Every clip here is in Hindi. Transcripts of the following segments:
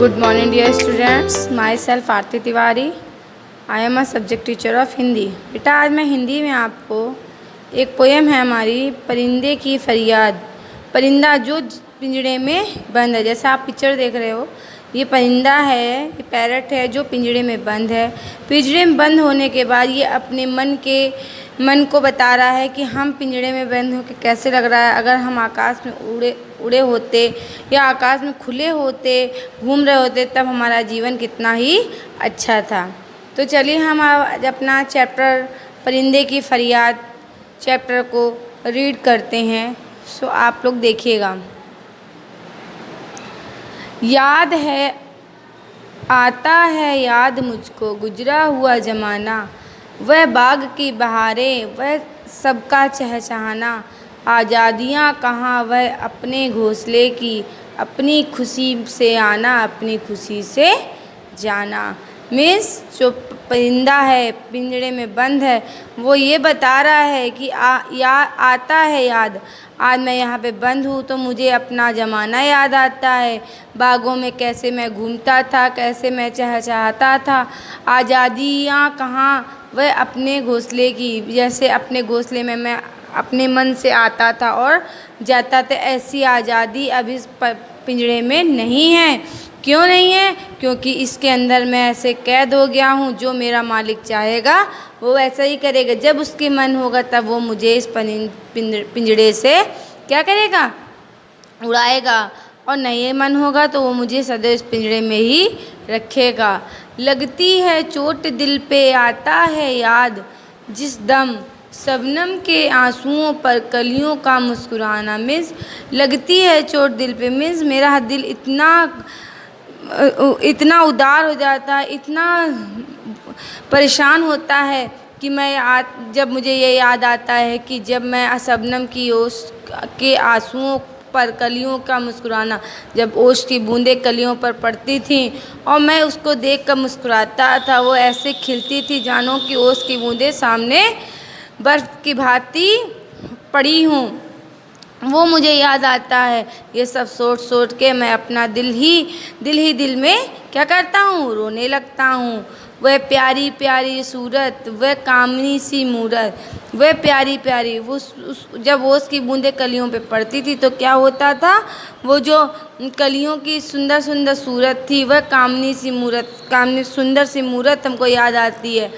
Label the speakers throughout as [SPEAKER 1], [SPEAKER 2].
[SPEAKER 1] Good morning dear students, myself Aarti Tiwari, I am a subject teacher of Hindi. बेटा आज मैं हिंदी में आपको एक पोएम है हमारी परिंदे की फरियाद। परिंदा जो पिंजड़े में बंद है, जैसे आप पिक्चर देख रहे हो, ये परिंदा है, ये पैरट है जो पिंजड़े में बंद है। पिंजड़े में बंद होने के बाद ये अपने मन को बता रहा है कि हम पिंजड़े में बंद होकर कैसे लग रहा है। अगर हम आकाश में उड़े होते या आकाश में खुले होते, घूम रहे होते, तब हमारा जीवन कितना ही अच्छा था। तो चलिए हम आज अपना चैप्टर परिंदे की फरियाद चैप्टर को रीड करते हैं। सो आप लोग देखिएगा। याद है, आता है याद मुझको गुजरा हुआ ज़माना, वह बाग की बहारें, वह सबका चहचहाना, आज़ादियाँ कहाँ, वह अपने घोंसले की, अपनी खुशी से आना, अपनी खुशी से जाना। मीन्स जो परिंदा है पिंजड़े में बंद है, वो ये बता रहा है कि आता है याद, आज मैं यहाँ पे बंद हूँ तो मुझे अपना ज़माना याद आता है। बागों में कैसे मैं घूमता था, कैसे मैं चहचहाता था। आज़ादियाँ कहाँ, वह अपने घोंसले की, जैसे अपने घोंसले में मैं अपने मन से आता था और जाता था, ऐसी आज़ादी अब इस पिंजड़े में नहीं है। क्यों नहीं है? क्योंकि इसके अंदर मैं ऐसे कैद हो गया हूँ। जो मेरा मालिक चाहेगा वो ऐसा ही करेगा। जब उसके मन होगा तब वो मुझे इस पिंजड़े से क्या करेगा, उड़ाएगा, और नहीं मन होगा तो वो मुझे सदैव इस पिंजड़े में ही रखेगा। लगती है चोट दिल पे, आता है याद जिस दम, शबनम के आंसुओं पर कलियों का मुस्कुराना। मीन्स लगती है चोट दिल पे, मीन्स मेरा दिल इतना उदार हो जाता है, इतना परेशान होता है कि जब मुझे ये याद आता है कि जब मैं शबनम की ओस के आंसुओं पर कलियों का मुस्कुराना, जब ओस की बूंदें कलियों पर पड़ती थीं और मैं उसको देखकर मुस्कुराता था, वो ऐसे खिलती थी जानो कि ओस की बूंदें सामने बर्फ़ की भांति पड़ी हूँ। वो मुझे याद आता है। ये सब सोच के मैं अपना दिल में क्या करता हूँ, रोने लगता हूँ। वह प्यारी प्यारी सूरत, वह कामनी सी मूरत, वह प्यारी प्यारी जब ओस की बूंदें कलियों पे पड़ती थी तो क्या होता था, वो जो कलियों की सुंदर सुंदर सूरत थी, वह कामनी सुंदर सी मूरत हमको याद आती है।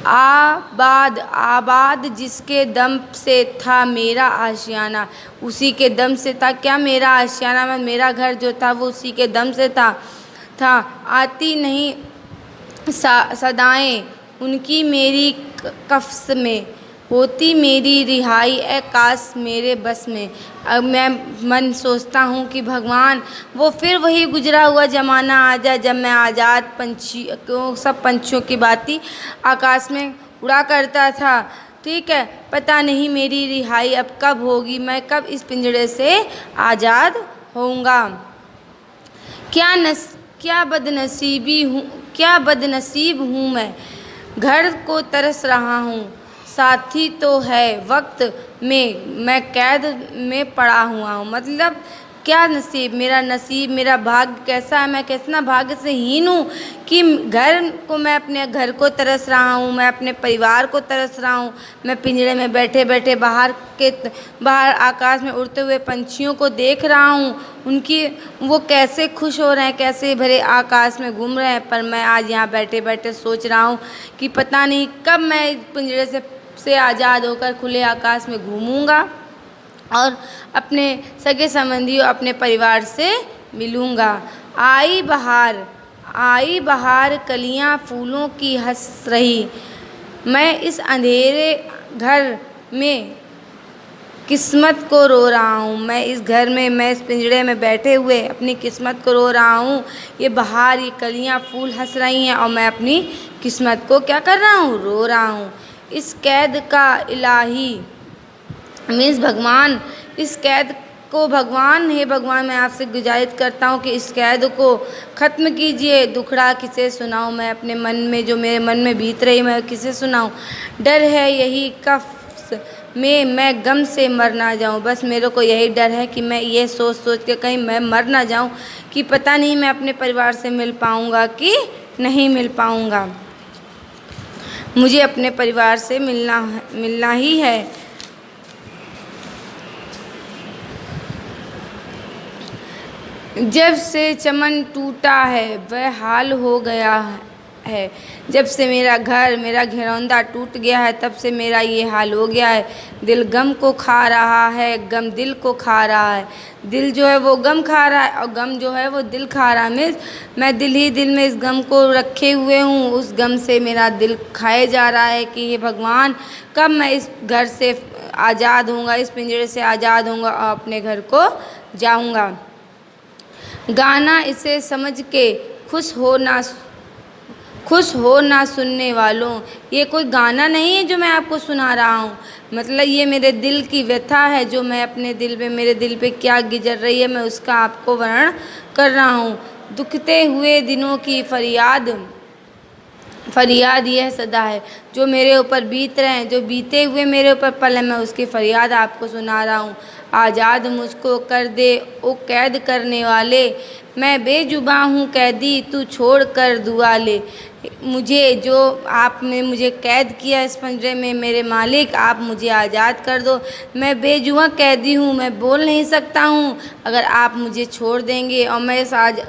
[SPEAKER 1] आबाद जिसके दम से था मेरा आशियाना, उसी के दम से था क्या मेरा आशियाना, मेरा घर जो था वो उसी के दम से था। आती नहीं सदाएं उनकी मेरी कफ्स में, होती मेरी रिहाई ए काश मेरे बस में। अब मैं मन सोचता हूँ कि भगवान वो फिर वही गुजरा हुआ ज़माना आ जाए जब मैं आज़ाद सब पंछियों की भांति आकाश में उड़ा करता था। ठीक है, पता नहीं मेरी रिहाई अब कब होगी, मैं कब इस पिंजड़े से आज़ाद होऊंगा। क्या बदनसीब हूँ मैं, घर को तरस रहा हूँ, साथी तो है वक्त में मैं कैद में पड़ा हुआ हूँ। मतलब क्या नसीब, मेरा भाग्य कैसा है, मैं कितना भाग्य से हीन हूँ कि मैं अपने घर को तरस रहा हूँ, मैं अपने परिवार को तरस रहा हूँ। मैं पिंजड़े में बैठे बैठे बाहर आकाश में उड़ते हुए पंछियों को देख रहा हूँ, वो कैसे खुश हो रहे हैं, कैसे भरे आकाश में घूम रहे हैं। पर मैं आज यहाँ बैठे बैठे सोच रहा हूँ कि पता नहीं कब मैं पिंजड़े से आज़ाद होकर खुले आकाश में घूमूंगा और अपने सगे संबंधियों, अपने परिवार से मिलूँगा। आई बहार कलियाँ फूलों की हंस रही, मैं इस अंधेरे घर में किस्मत को रो रहा हूँ। मैं इस पिंजड़े में बैठे हुए अपनी किस्मत को रो रहा हूँ। ये बहार, ये कलियाँ, फूल हंस रही हैं और मैं अपनी किस्मत को क्या कर रहा हूँ, रो रहा हूँ। इस कैद का इलाही मीन्स भगवान, इस कैद को भगवान, हे भगवान मैं आपसे गुजारिश करता हूँ कि इस कैद को ख़त्म कीजिए। दुखड़ा किसे सुनाऊँ मैं, अपने मन में जो मेरे मन में बीत रही मैं किसे सुनाऊँ। डर है यही कफ्स में मैं गम से मर ना जाऊं। बस मेरे को यही डर है कि मैं ये सोच सोच के कहीं मैं मर ना जाऊं कि पता नहीं मैं अपने परिवार से मिल पाऊंगा कि नहीं मिल पाऊंगा। मुझे अपने परिवार से मिलना ही है। जब से चमन टूटा है वह हाल हो गया है। जब से मेरा घर मेरा घरौंदा टूट गया है तब से मेरा ये हाल हो गया है। दिल गम को खा रहा है, गम दिल को खा रहा है। दिल जो है वो गम खा रहा है और गम जो है वो दिल खा रहा है। मैं दिल ही दिल में इस गम को रखे हुए हूँ। उस गम से मेरा दिल खाए जा रहा है कि हे भगवान, कब मैं इस घर से आज़ाद होऊंगा, इस पिंजरे से आज़ाद होऊंगा और अपने घर को जाऊंगा। गाना इसे समझ के खुश हो ना सुनने वालों। ये कोई गाना नहीं है जो मैं आपको सुना रहा हूँ, मतलब ये मेरे दिल की व्यथा है जो मैं अपने दिल पे, मेरे दिल पे क्या गुजर रही है मैं उसका आपको वर्णन कर रहा हूँ। दुखते हुए दिनों की फरियाद यह सदा है। जो मेरे ऊपर बीत रहे हैं, जो बीते हुए मेरे ऊपर पल है, मैं उसकी फरियाद आपको सुना रहा हूँ। आज़ाद मुझको कर दे ओ कैद करने वाले, मैं बेजुबां हूँ कैदी तू छोड़ कर दुआ ले। मुझे जो आपने मुझे कैद किया इस पिंजरे में, मेरे मालिक आप मुझे आज़ाद कर दो। मैं बेजुबां कैदी हूँ, मैं बोल नहीं सकता हूँ। अगर आप मुझे छोड़ देंगे और मैं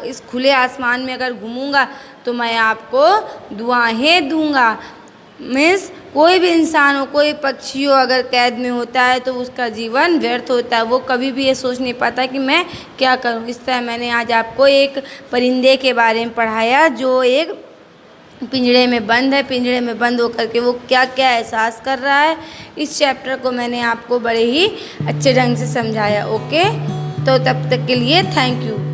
[SPEAKER 1] इस खुले आसमान में अगर घूमूंगा तो मैं आपको दुआएं दूंगा। मीन्स कोई भी इंसान हो, कोई पक्षी हो, अगर कैद में होता है तो उसका जीवन व्यर्थ होता है। वो कभी भी ये सोच नहीं पाता कि मैं क्या करूं। इस तरह मैंने आज आपको एक परिंदे के बारे में पढ़ाया जो एक पिंजरे में बंद है। पिंजरे में बंद होकर के वो क्या क्या एहसास कर रहा है, इस चैप्टर को मैंने आपको बड़े ही अच्छे ढंग से समझाया। ओके, तो तब तक के लिए थैंक यू।